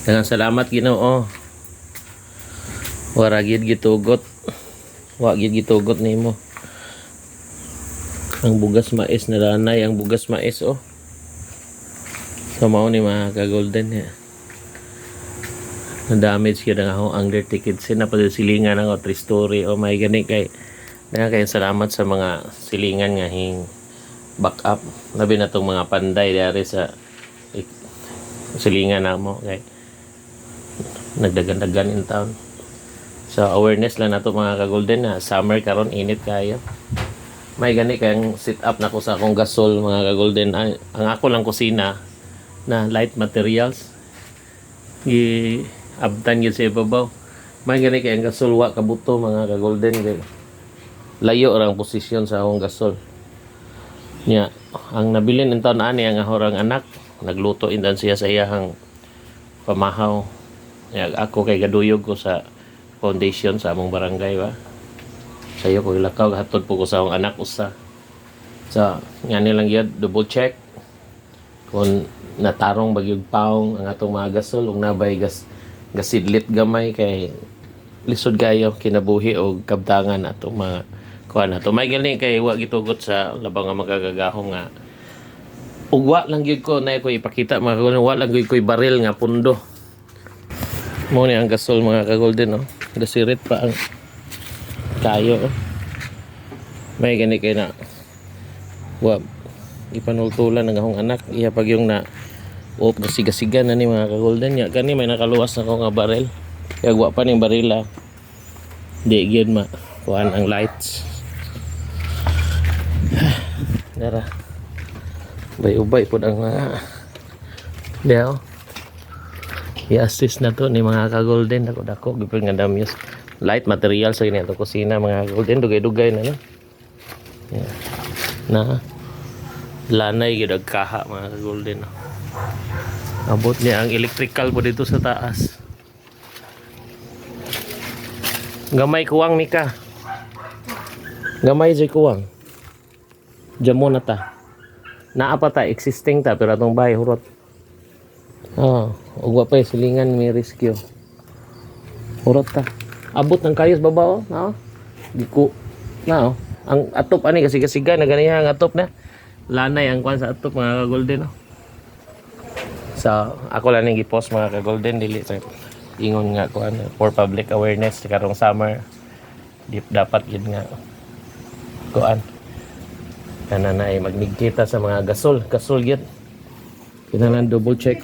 Daghang salamat Ginoo. Wara gid gitugot. Wa gid gitugot nimo. Ang bugas mais na lanay, ang bugas mais oh. So mao ni mga ka-golden ya. Na-damage yun ang angler ticket. Sinapasilingan ako 3 story. Oh my gani kay. Kaya salamat sa mga silingan nga hing back up. Labi na itong mga panday dari sa silingan na mo. Kay nagdagan-dagan in town. So awareness lang na ito mga ka-golden na summer karon init kayo. May gani kayang sit up na ko sa akong gasol mga ka-golden. Ang ako lang kusina na light materials. Abtan yun sa ibabaw. May gani kayang gasol wa kabuto mga ka-golden. Layo orang posisyon sa akong gasol. Nya, ang nabilin in taon ani ang ahorang anak, nagluto indan siya sa iyahang pamahaw. Nya, ako kay gaduyog ko sa foundation sa among barangay ba. Sayo ko ilakaw hatod po ko sa akong anak usa. So, nga nilang yun, double check kung natarong bagyog paong ang atong mga gasol ug nabay gasidlit gamay kay lisod kayo kinabuhi o kabtangan atong mga kuan nato. May gali kay wa gitugot sa labang nga magagagahong nga ugwa lang gyud ko na ko ipakita mga kagolden, wa lang gyud ko baril nga pundo. Mo ni ang gasol mga ka-golden oh. Gasirit pa ang kayo oh. May gani kay na wa ipanultulan ng akong anak iya pag yung na gasiga-siga na ni mga ka-golden nya kani may nakaluwas na ko nga baril kaya wa pa ning barila di gyud ma kuan ang lights. Dara ubay po ang mga deo i-assist na to ni mga ka-golden dako gipin nga damyos light material sa ganito kusina mga ka-golden dugay-dugay na no yeah. Na lanay gyud ang kaha mga ka-golden no? Abot niya ang electrical po dito sa taas gamay kuwang Mika gamay jay kuwang jamo na ta naa pa ta existing ta pero atong bahay hurot ugwa pa silingan may rescue hurot ta abot ng kayos baba oh no giku na oh ang atop ani kasi kasiga na ganiya ang atop na lanay ang kwan sa atop mga ka-golden oh. So ako lang ning gi-post mga ka-golden dili sa ingon nga kuan for public awareness karong summer dapat yun nga kuan kana na ay magmigkita sa mga gasol yun kinahanglan double check